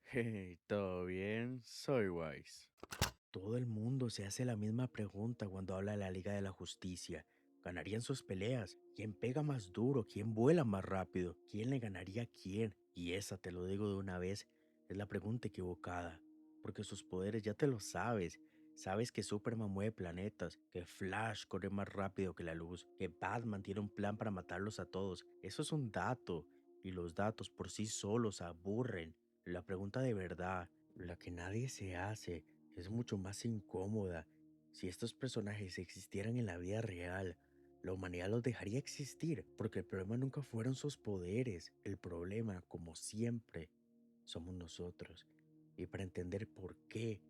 Hey, ¿todo bien? Soy Wise. Todo el mundo se hace la misma pregunta cuando habla de la Liga de la Justicia. ¿Ganarían sus peleas? ¿Quién pega más duro? ¿Quién vuela más rápido? ¿Quién le ganaría a quién? Y esa, te lo digo de una vez, es la pregunta equivocada. Porque sus poderes ya te lo sabes. Sabes que Superman mueve planetas, que Flash corre más rápido que la luz, que Batman tiene un plan para matarlos a todos. Eso es un dato. Y los datos por sí solos aburren. La pregunta de verdad, la que nadie se hace, es mucho más incómoda. Si estos personajes existieran en la vida real, la humanidad los dejaría existir, porque el problema nunca fueron sus poderes. El problema, como siempre, somos nosotros. Y para entender por qué,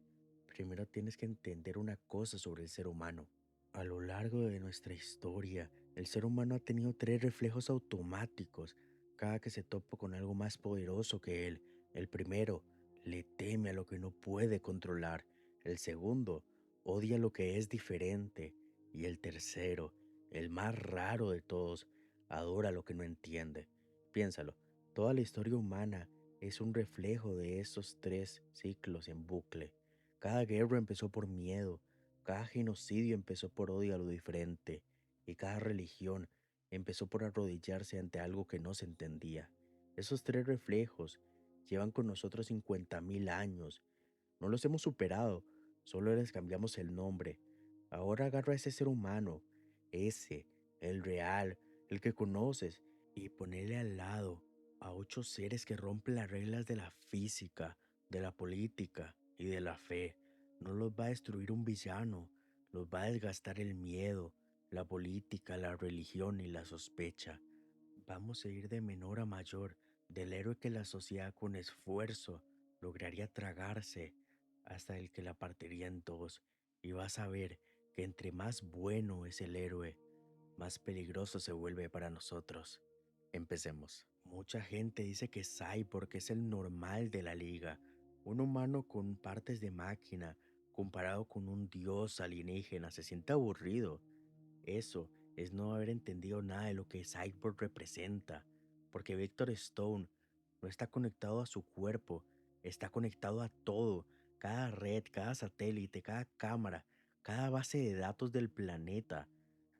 primero tienes que entender una cosa sobre el ser humano. A lo largo de nuestra historia, el ser humano ha tenido tres reflejos automáticos cada que se topa con algo más poderoso que él. El primero, le teme a lo que no puede controlar. El segundo, odia lo que es diferente. Y el tercero, el más raro de todos, adora lo que no entiende. Piénsalo, toda la historia humana es un reflejo de esos tres ciclos en bucle. Cada guerra empezó por miedo, cada genocidio empezó por odio a lo diferente, y cada religión empezó por arrodillarse ante algo que no se entendía. Esos tres reflejos llevan con nosotros 50.000 años. No los hemos superado, solo les cambiamos el nombre. Ahora agarra a ese ser humano, ese, el real, el que conoces, y ponele al lado a 8 seres que rompen las reglas de la física, de la política y de la fe. No los va a destruir un villano, los va a desgastar el miedo, la política, la religión y la sospecha. Vamos a ir de menor a mayor, del héroe que la sociedad con esfuerzo lograría tragarse, hasta el que la partiría en dos. Y vas a ver que entre más bueno es el héroe, más peligroso se vuelve para nosotros. Empecemos. Mucha gente dice que Cyborg es el normal de la liga, un humano con partes de máquina, comparado con un dios alienígena, se siente aburrido. Eso es no haber entendido nada de lo que Cyborg representa, porque Victor Stone no está conectado a su cuerpo, está conectado a todo, cada red, cada satélite, cada cámara, cada base de datos del planeta.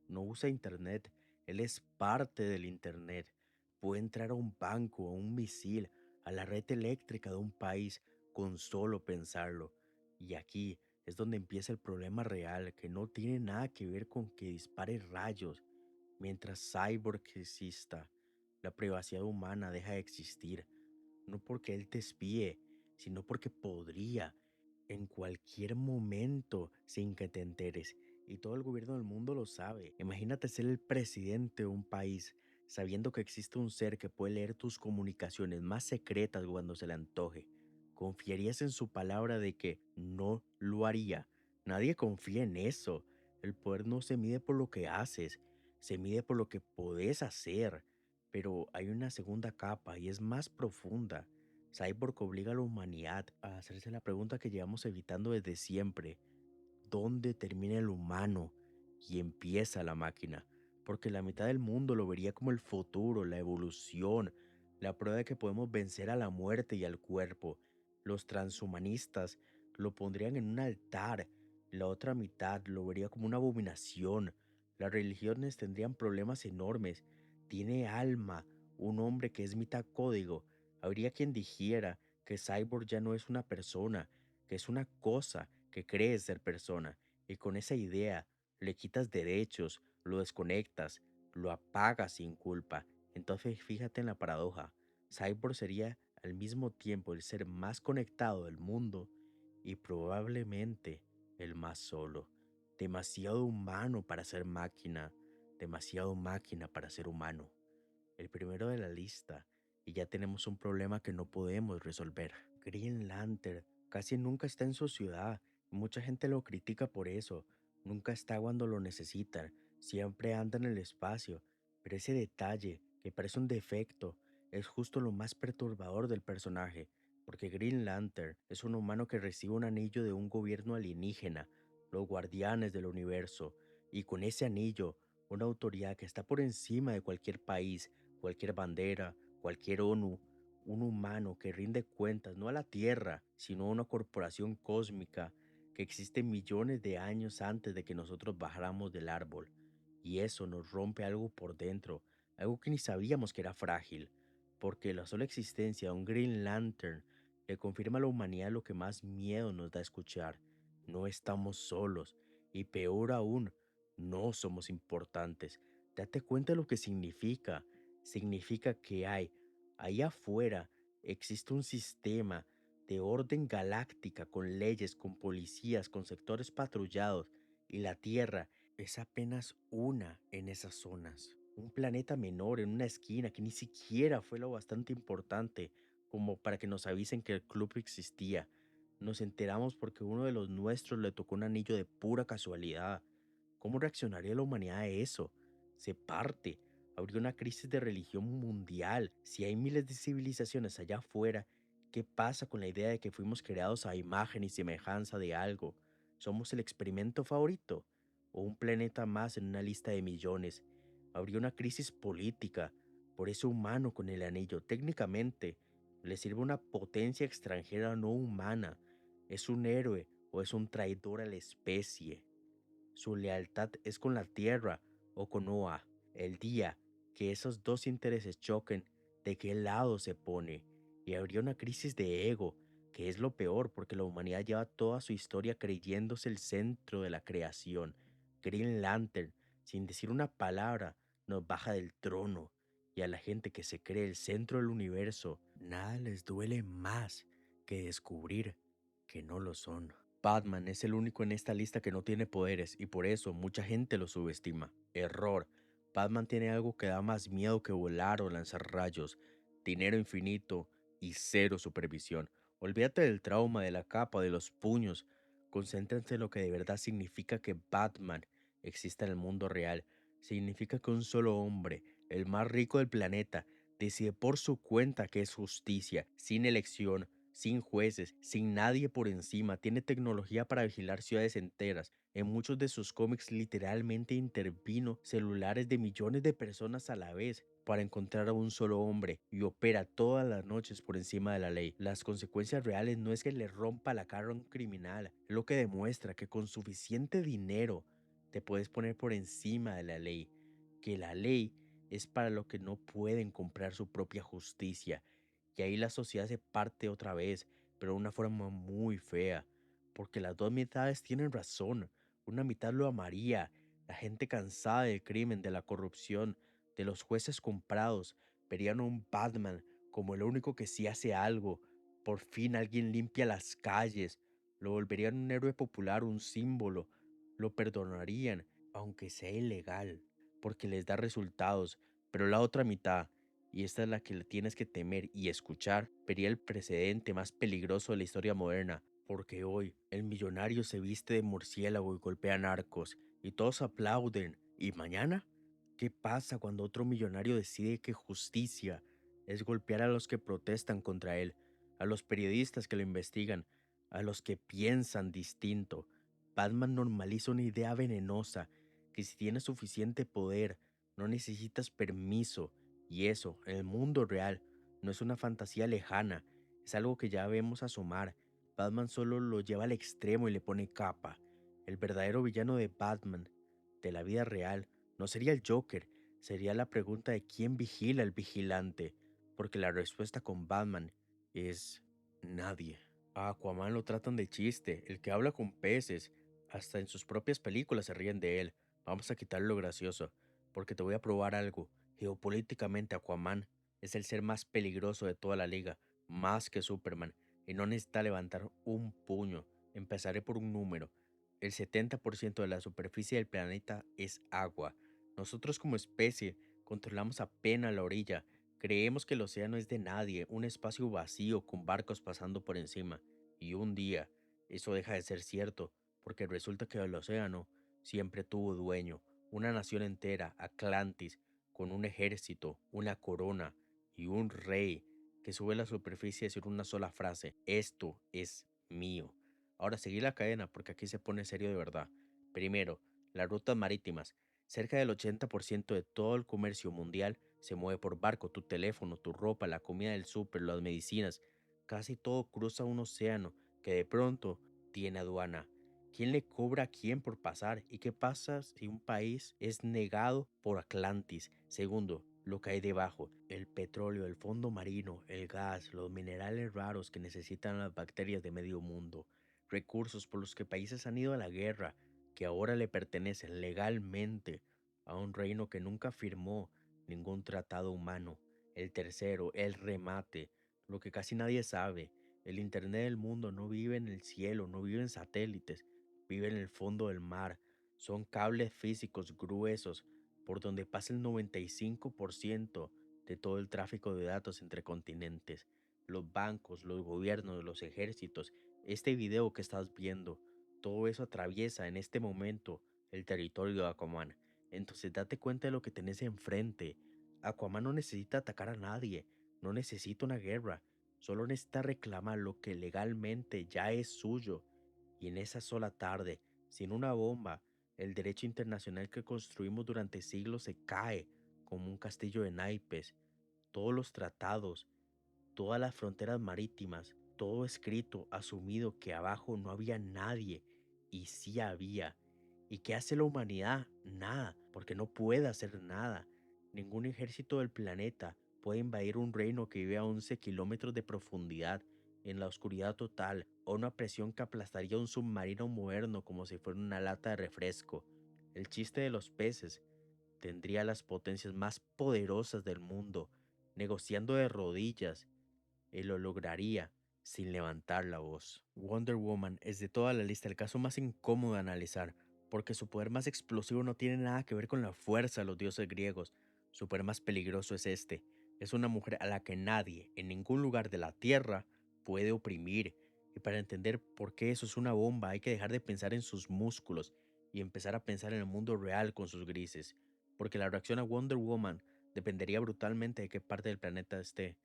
No usa internet, él es parte del internet. Puede entrar a un banco, a un misil, a la red eléctrica de un país con solo pensarlo. Y aquí es donde empieza el problema real, que no tiene nada que ver con que dispare rayos. Mientras Cyborg exista, la privacidad humana deja de existir, no porque él te espíe, sino porque podría, en cualquier momento, sin que te enteres. Y todo el gobierno del mundo lo sabe. Imagínate ser el presidente de un país sabiendo que existe un ser que puede leer tus comunicaciones más secretas cuando se le antoje. ¿Confiarías en su palabra de que no lo haría? Nadie confía en eso. El poder no se mide por lo que haces, se mide por lo que podés hacer. Pero hay una segunda capa y es más profunda. Cyborg obliga a la humanidad a hacerse la pregunta que llevamos evitando desde siempre. ¿Dónde termina el humano y empieza la máquina? Porque la mitad del mundo lo vería como el futuro, la evolución, la prueba de que podemos vencer a la muerte y al cuerpo. Los transhumanistas lo pondrían en un altar, la otra mitad lo vería como una abominación. Las religiones tendrían problemas enormes. Tiene alma, un hombre que es mitad código. Habría quien dijera que Cyborg ya no es una persona, que es una cosa que cree ser persona, y con esa idea le quitas derechos, lo desconectas, lo apagas sin culpa. Entonces fíjate en la paradoja. Cyborg sería al mismo tiempo el ser más conectado del mundo y probablemente el más solo. Demasiado humano para ser máquina, demasiado máquina para ser humano. El primero de la lista, y ya tenemos un problema que no podemos resolver. Green Lantern casi nunca está en su ciudad y mucha gente lo critica por eso. Nunca está cuando lo necesitan, siempre anda en el espacio, pero ese detalle, que parece un defecto, es justo lo más perturbador del personaje, porque Green Lantern es un humano que recibe un anillo de un gobierno alienígena, los guardianes del universo, y con ese anillo, una autoridad que está por encima de cualquier país, cualquier bandera, cualquier ONU, un humano que rinde cuentas no a la Tierra, sino a una corporación cósmica que existe millones de años antes de que nosotros bajáramos del árbol. Y eso nos rompe algo por dentro, algo que ni sabíamos que era frágil, porque la sola existencia de un Green Lantern le confirma a la humanidad lo que más miedo nos da escuchar. No estamos solos, y peor aún, no somos importantes. Date cuenta de lo que significa. Significa que ahí afuera existe un sistema de orden galáctica con leyes, con policías, con sectores patrullados, y la Tierra es apenas una en esas zonas. Un planeta menor en una esquina que ni siquiera fue lo bastante importante como para que nos avisen que el club existía. Nos enteramos porque uno de los nuestros le tocó un anillo de pura casualidad. ¿Cómo reaccionaría la humanidad a eso? Se parte. Habría una crisis de religión mundial. Si hay miles de civilizaciones allá afuera, ¿qué pasa con la idea de que fuimos creados a imagen y semejanza de algo? ¿Somos el experimento favorito? ¿O un planeta más en una lista de millones? Habría una crisis política. Por ese humano con el anillo, técnicamente, le sirve una potencia extranjera no humana. ¿Es un héroe o es un traidor a la especie? Su lealtad es con la Tierra o con Oa. El día que esos dos intereses choquen, ¿de qué lado se pone? Y habría una crisis de ego, que es lo peor porque la humanidad lleva toda su historia creyéndose el centro de la creación. Green Lantern, sin decir una palabra, nos baja del trono. Y a la gente que se cree el centro del universo, nada les duele más que descubrir que no lo son. Batman es el único en esta lista que no tiene poderes y por eso mucha gente lo subestima. Error. Batman tiene algo que da más miedo que volar o lanzar rayos, dinero infinito y cero supervisión. Olvídate del trauma, de la capa, de los puños. Concéntrense en lo que de verdad significa que Batman exista en el mundo real. Significa que un solo hombre, el más rico del planeta, decide por su cuenta que es justicia, sin elección, sin jueces, sin nadie por encima, tiene tecnología para vigilar ciudades enteras. En muchos de sus cómics literalmente intervino celulares de millones de personas a la vez para encontrar a un solo hombre y opera todas las noches por encima de la ley. Las consecuencias reales no es que le rompa la cara a un criminal, es lo que demuestra que con suficiente dinero te puedes poner por encima de la ley, que la ley es para los que no pueden comprar su propia justicia. Y ahí la sociedad se parte otra vez, pero de una forma muy fea, porque las dos mitades tienen razón. Una mitad lo amaría, la gente cansada del crimen, de la corrupción, de los jueces comprados, verían a un Batman como el único que sí hace algo. Por fin alguien limpia las calles, lo volverían un héroe popular, un símbolo, lo perdonarían, aunque sea ilegal, porque les da resultados, pero la otra mitad, y esta es la que le tienes que temer y escuchar, vería el precedente más peligroso de la historia moderna, porque hoy el millonario se viste de murciélago y golpea narcos, y todos aplauden, ¿y mañana? ¿Qué pasa cuando otro millonario decide que justicia es golpear a los que protestan contra él, a los periodistas que lo investigan, a los que piensan distinto? Batman normaliza una idea venenosa, que si tienes suficiente poder, no necesitas permiso, y eso, en el mundo real, no es una fantasía lejana, es algo que ya vemos asomar. Batman solo lo lleva al extremo y le pone capa. El verdadero villano de Batman, de la vida real, no sería el Joker, sería la pregunta de quién vigila al vigilante, porque la respuesta con Batman es nadie. A Aquaman lo tratan de chiste, el que habla con peces, hasta en sus propias películas se ríen de él. Vamos a quitarle lo gracioso, porque te voy a probar algo. Geopolíticamente, Aquaman es el ser más peligroso de toda la liga, más que Superman, y no necesita levantar un puño. Empezaré por un número. El 70% de la superficie del planeta es agua. Nosotros como especie controlamos apenas la orilla. Creemos que el océano es de nadie, un espacio vacío con barcos pasando por encima. Y un día eso deja de ser cierto, porque resulta que el océano siempre tuvo dueño, una nación entera, Atlantis, con un ejército, una corona y un rey que sube a la superficie a decir una sola frase: esto es mío. Ahora seguí la cadena porque aquí se pone serio de verdad. Primero, las rutas marítimas. Cerca del 80% de todo el comercio mundial Se mueve por barco, tu teléfono, tu ropa, la comida del súper, las medicinas. Casi todo cruza un océano que de pronto tiene aduana. ¿Quién le cobra a quién por pasar? ¿Y qué pasa si un país es negado por Atlantis? Segundo, lo que hay debajo, el petróleo, el fondo marino, el gas, los minerales raros que necesitan las bacterias de medio mundo, recursos por los que países han ido a la guerra, que ahora le pertenecen legalmente a un reino que nunca firmó ningún tratado humano. El tercero, el remate, lo que casi nadie sabe. El Internet del mundo no vive en el cielo, no vive en satélites, vive en el fondo del mar. Son cables físicos gruesos por donde pasa el 95% de todo el tráfico de datos entre continentes. Los bancos, los gobiernos, los ejércitos, este video que estás viendo, todo eso atraviesa en este momento el territorio de Aquaman. Entonces date cuenta de lo que tenés enfrente. Aquaman no necesita atacar a nadie, no necesita una guerra, solo necesita reclamar lo que legalmente ya es suyo. Y en esa sola tarde, sin una bomba, el derecho internacional que construimos durante siglos se cae como un castillo de naipes. Todos los tratados, todas las fronteras marítimas, todo escrito, asumido que abajo no había nadie y sí había. ¿Y qué hace la humanidad? Nada, porque no puede hacer nada. Ningún ejército del planeta puede invadir un reino que vive a 11 kilómetros de profundidad, en la oscuridad total, o una presión que aplastaría un submarino moderno como si fuera una lata de refresco. El chiste de los peces tendría las potencias más poderosas del mundo, negociando de rodillas, y lo lograría sin levantar la voz. Wonder Woman es de toda la lista el caso más incómodo de analizar, porque su poder más explosivo no tiene nada que ver con la fuerza de los dioses griegos. Su poder más peligroso es este. Es una mujer a la que nadie, en ningún lugar de la Tierra, puede oprimir. Y para entender por qué eso es una bomba, hay que dejar de pensar en sus músculos y empezar a pensar en el mundo real con sus grises. Porque la reacción a Wonder Woman dependería brutalmente de qué parte del planeta esté.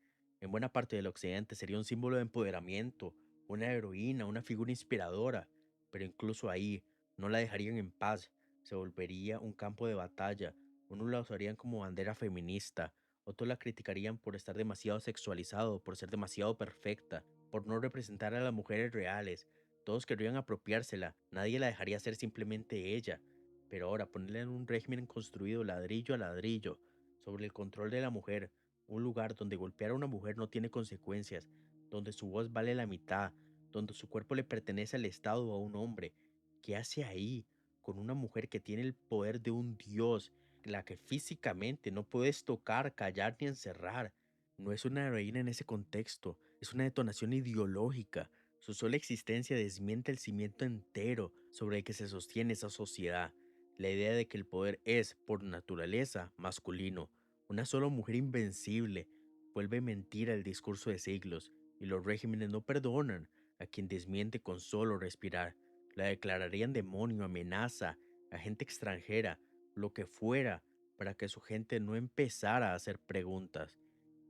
En buena parte del occidente sería un símbolo de empoderamiento, una heroína, una figura inspiradora, pero incluso ahí no la dejarían en paz, se volvería un campo de batalla, unos la usarían como bandera feminista, otros la criticarían por estar demasiado sexualizado, por ser demasiado perfecta, por no representar a las mujeres reales, todos querrían apropiársela, nadie la dejaría ser simplemente ella, pero ahora ponerla en un régimen construido ladrillo a ladrillo, sobre el control de la mujer, un lugar donde golpear a una mujer no tiene consecuencias, donde su voz vale la mitad, donde su cuerpo le pertenece al Estado o a un hombre. ¿Qué hace ahí con una mujer que tiene el poder de un dios, la que físicamente no puedes tocar, callar ni encerrar? No es una heroína en ese contexto, es una detonación ideológica. Su sola existencia desmiente el cimiento entero sobre el que se sostiene esa sociedad. La idea de que el poder es, por naturaleza, masculino. Una sola mujer invencible vuelve mentira el discurso de siglos, y los regímenes no perdonan a quien desmiente con solo respirar. La declararían demonio, amenaza, agente extranjera, lo que fuera, para que su gente no empezara a hacer preguntas.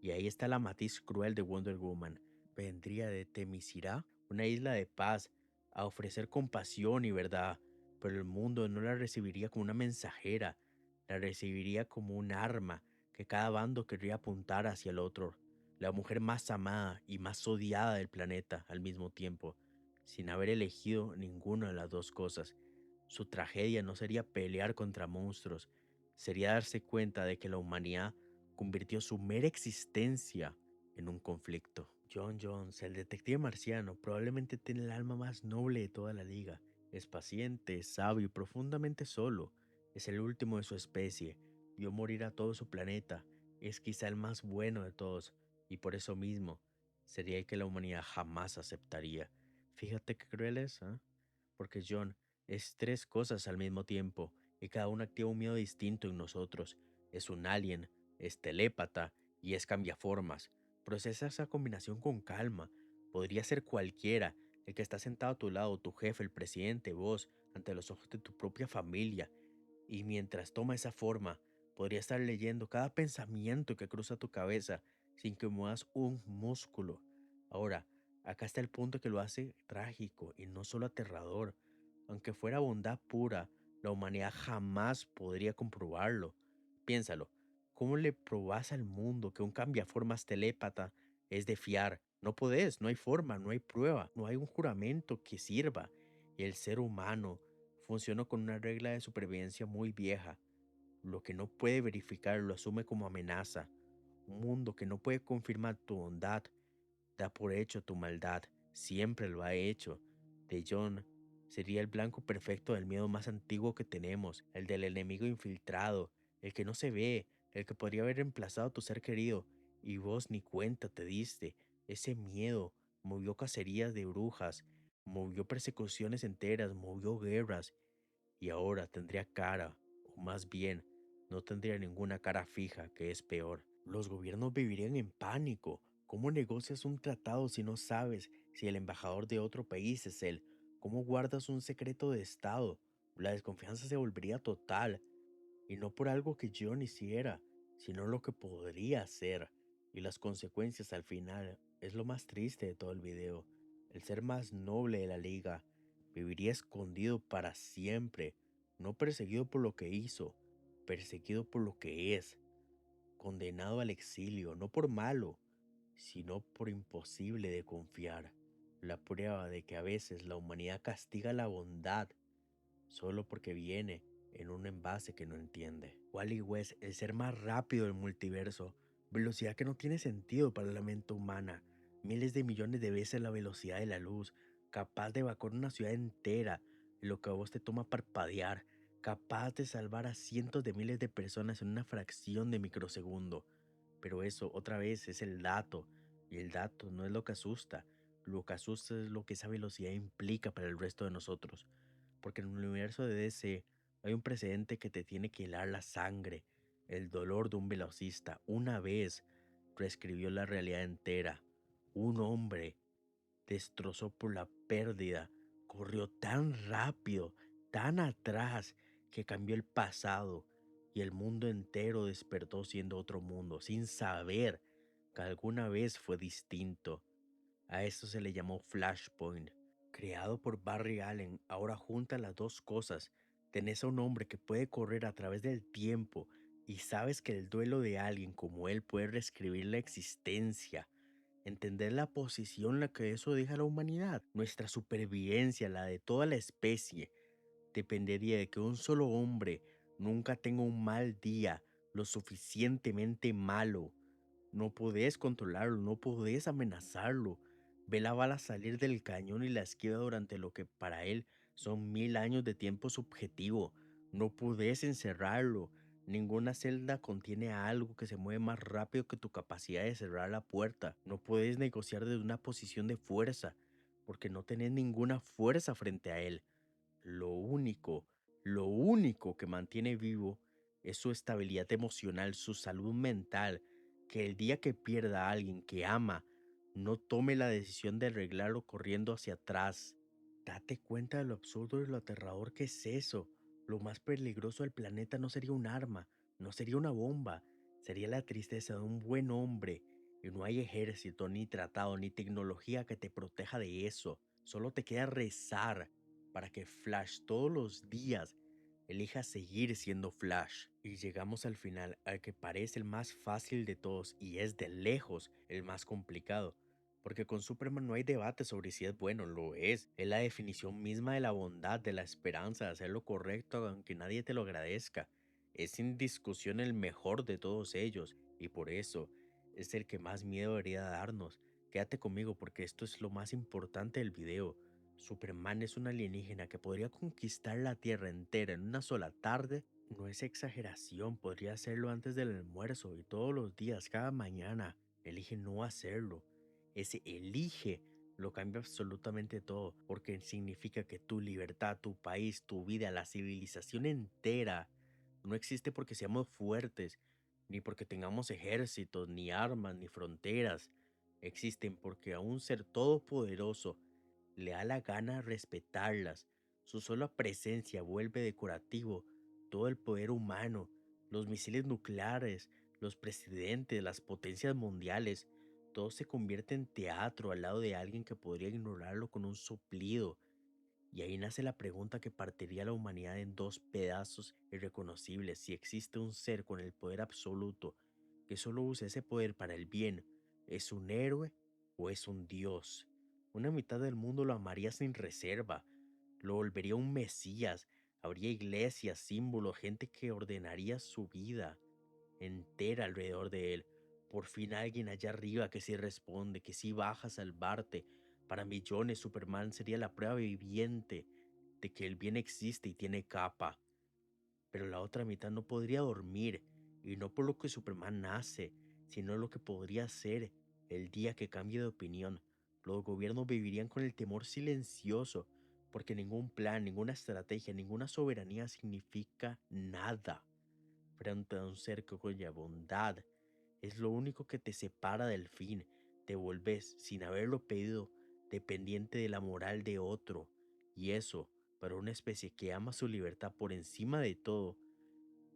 Y ahí está la matiz cruel de Wonder Woman. Vendría de Temisirá, una isla de paz, a ofrecer compasión y verdad, pero el mundo no la recibiría como una mensajera, la recibiría como un arma que cada bando querría apuntar hacia el otro, la mujer más amada y más odiada del planeta al mismo tiempo, sin haber elegido ninguna de las dos cosas. Su tragedia no sería pelear contra monstruos, sería darse cuenta de que la humanidad convirtió su mera existencia en un conflicto. John Jones, el detective marciano, probablemente tiene el alma más noble de toda la liga. Es paciente, sabio y profundamente solo. Es el último de su especie. Vio morir a todo su planeta. Es quizá el más bueno de todos. Y por eso mismo, sería el que la humanidad jamás aceptaría. Fíjate qué cruel es, ¿ah? Porque John es tres cosas al mismo tiempo. Y cada una activa un miedo distinto en nosotros. Es un alien, es telépata y es cambiaformas. Procesa esa combinación con calma. Podría ser cualquiera, el que está sentado a tu lado, tu jefe, el presidente, vos, ante los ojos de tu propia familia. Y mientras toma esa forma, podría estar leyendo cada pensamiento que cruza tu cabeza sin que muevas un músculo. Ahora, acá está el punto que lo hace trágico y no solo aterrador. Aunque fuera bondad pura, la humanidad jamás podría comprobarlo. Piénsalo, ¿Cómo le probás al mundo que un cambiaformas telépata es de fiar? No podés, no hay forma, no hay prueba, no hay un juramento que sirva. Y el ser humano funciona con una regla de supervivencia muy vieja. Lo que no puede verificar lo asume como amenaza. Un mundo que no puede confirmar tu bondad da por hecho tu maldad. Siempre lo ha hecho. De John sería el blanco perfecto del miedo más antiguo que tenemos, el del enemigo infiltrado, el que no se ve, el que podría haber reemplazado a tu ser querido, y vos ni cuenta te diste. Ese miedo movió cacerías de brujas, movió persecuciones enteras, movió guerras, y ahora tendría cara, o más bien, no tendría ninguna cara fija, que es peor. Los gobiernos vivirían en pánico. ¿Cómo negocias un tratado si no sabes si el embajador de otro país es él? ¿Cómo guardas un secreto de Estado? La desconfianza se volvería total, y no por algo que yo no hiciera, sino lo que podría hacer. Y las consecuencias al final es lo más triste de todo el video. El ser más noble de la liga viviría escondido para siempre, no perseguido por lo que hizo, perseguido por lo que es, condenado al exilio, no por malo, sino por imposible de confiar. La prueba de que a veces la humanidad castiga la bondad solo porque viene en un envase que no entiende. Wally West, el ser más rápido del multiverso, velocidad que no tiene sentido para la mente humana, miles de millones de veces la velocidad de la luz, capaz de evacuar una ciudad entera en lo que a vos te toma parpadear, capaz de salvar a cientos de miles de personas en una fracción de microsegundo. Pero eso otra vez es el dato, y el dato no es lo que asusta es lo que esa velocidad implica para el resto de nosotros, porque en el universo de DC hay un precedente que te tiene que helar la sangre. El dolor de un velocista una vez reescribió la realidad entera. Un hombre destrozó por la pérdida, corrió tan rápido, tan atrás, que cambió el pasado y el mundo entero despertó siendo otro mundo, sin saber que alguna vez fue distinto. A esto se le llamó Flashpoint. Creado por Barry Allen, ahora junta las dos cosas. Tenés a un hombre que puede correr a través del tiempo y sabes que el duelo de alguien como él puede reescribir la existencia. Entender la posición en la que eso deja a la humanidad, nuestra supervivencia, la de toda la especie, dependería de que un solo hombre nunca tenga un mal día lo suficientemente malo. No podés controlarlo, no podés amenazarlo. Ve la bala salir del cañón y la esquiva durante lo que para él son 1000 años de tiempo subjetivo. No podés encerrarlo. Ninguna celda contiene algo que se mueve más rápido que tu capacidad de cerrar la puerta. No puedes negociar desde una posición de fuerza, porque no tenés ninguna fuerza frente a él. Lo único, lo único que mantiene vivo es su estabilidad emocional, su salud mental, que el día que pierda a alguien que ama, no tome la decisión de arreglarlo corriendo hacia atrás. Date cuenta de lo absurdo y lo aterrador que es eso. Lo más peligroso del planeta no sería un arma, no sería una bomba, sería la tristeza de un buen hombre. Y no hay ejército, ni tratado, ni tecnología que te proteja de eso. Solo te queda rezar para que Flash todos los días elija seguir siendo Flash. Y llegamos al final, al que parece el más fácil de todos y es de lejos el más complicado. Porque con Superman no hay debate sobre si es bueno, lo es. Es la definición misma de la bondad, de la esperanza, de hacer lo correcto aunque nadie te lo agradezca. Es sin discusión el mejor de todos ellos y por eso es el que más miedo debería darnos. Quédate conmigo porque esto es lo más importante del video. Superman es un alienígena que podría conquistar la Tierra entera en una sola tarde. No es exageración, podría hacerlo antes del almuerzo y todos los días, cada mañana. Elige no hacerlo. Ese elige lo cambia absolutamente todo, porque significa que tu libertad, tu país, tu vida, la civilización entera no existe porque seamos fuertes, ni porque tengamos ejércitos, ni armas, ni fronteras. Existen porque a un ser todopoderoso le da la gana respetarlas. Su sola presencia vuelve decorativo todo el poder humano, los misiles nucleares, los presidentes, las potencias mundiales. Todo se convierte en teatro al lado de alguien que podría ignorarlo con un soplido. Y ahí nace la pregunta que partiría a la humanidad en dos pedazos irreconocibles: si existe un ser con el poder absoluto que solo usa ese poder para el bien, ¿es un héroe o es un dios? Una mitad del mundo lo amaría sin reserva, lo volvería un mesías, habría iglesias, símbolos, gente que ordenaría su vida entera alrededor de él. Por fin alguien allá arriba que sí responde, que sí baja a salvarte. Para millones, Superman sería la prueba viviente de que el bien existe y tiene capa. Pero la otra mitad no podría dormir, y no por lo que Superman hace, sino lo que podría ser el día que cambie de opinión. Los gobiernos vivirían con el temor silencioso, porque ningún plan, ninguna estrategia, ninguna soberanía significa nada frente a un ser que cuya bondad es lo único que te separa del fin. Te vuelves, sin haberlo pedido, dependiente de la moral de otro. Y eso, para una especie que ama su libertad por encima de todo,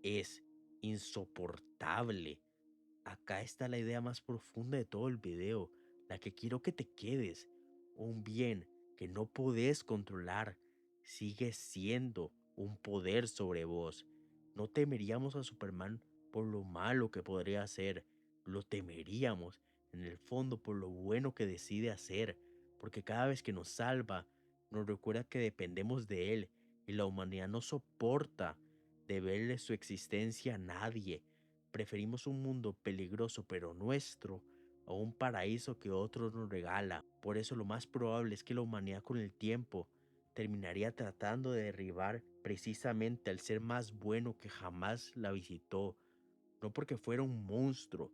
es insoportable. Acá está la idea más profunda de todo el video, la que quiero que te quedes. Un bien que no podés controlar sigue siendo un poder sobre vos. No temeríamos a Superman por lo malo que podría hacer, lo temeríamos en el fondo por lo bueno que decide hacer, porque cada vez que nos salva, nos recuerda que dependemos de él y la humanidad no soporta deberle su existencia a nadie. Preferimos un mundo peligroso pero nuestro a un paraíso que otro nos regala. Por eso lo más probable es que la humanidad con el tiempo terminaría tratando de derribar precisamente al ser más bueno que jamás la visitó, no porque fuera un monstruo,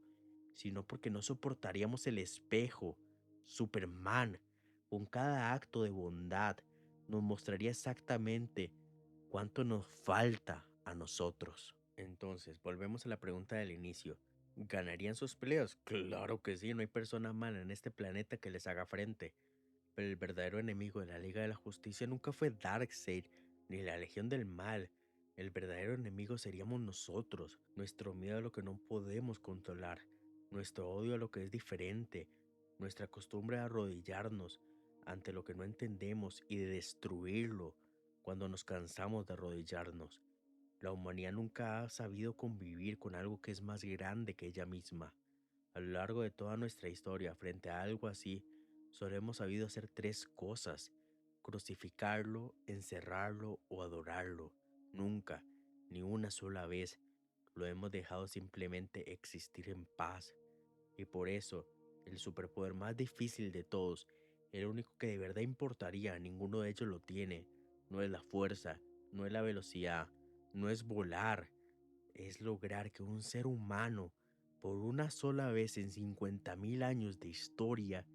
sino porque no soportaríamos el espejo. Superman, con cada acto de bondad, nos mostraría exactamente cuánto nos falta a nosotros. Entonces, volvemos a la pregunta del inicio. ¿Ganarían sus peleas? Claro que sí, no hay persona mala en este planeta que les haga frente. Pero el verdadero enemigo de la Liga de la Justicia nunca fue Darkseid ni la Legión del Mal. El verdadero enemigo seríamos nosotros, nuestro miedo a lo que no podemos controlar, nuestro odio a lo que es diferente, nuestra costumbre de arrodillarnos ante lo que no entendemos y de destruirlo cuando nos cansamos de arrodillarnos. La humanidad nunca ha sabido convivir con algo que es más grande que ella misma. A lo largo de toda nuestra historia, frente a algo así, solo hemos sabido hacer tres cosas: crucificarlo, encerrarlo o adorarlo. Nunca, ni una sola vez, lo hemos dejado simplemente existir en paz. Y por eso, el superpoder más difícil de todos, el único que de verdad importaría, ninguno de ellos lo tiene. No es la fuerza, no es la velocidad, no es volar, es lograr que un ser humano, por una sola vez en 50.000 años de historia,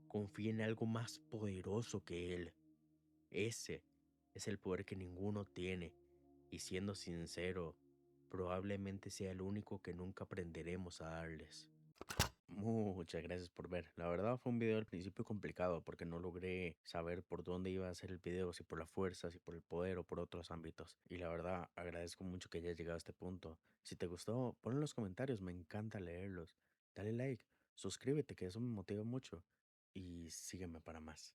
confíe en algo más poderoso que él. Ese es el poder que ninguno tiene, y siendo sincero, probablemente sea el único que nunca aprenderemos a darles. Muchas gracias por ver. La verdad fue un video al principio complicado porque no logré saber por dónde iba a ser el video, si por la fuerza, si por el poder o por otros ámbitos. Y la verdad agradezco mucho que hayas llegado a este punto. Si te gustó, ponlo en los comentarios, me encanta leerlos. Dale like, suscríbete, que eso me motiva mucho. Y sígueme para más.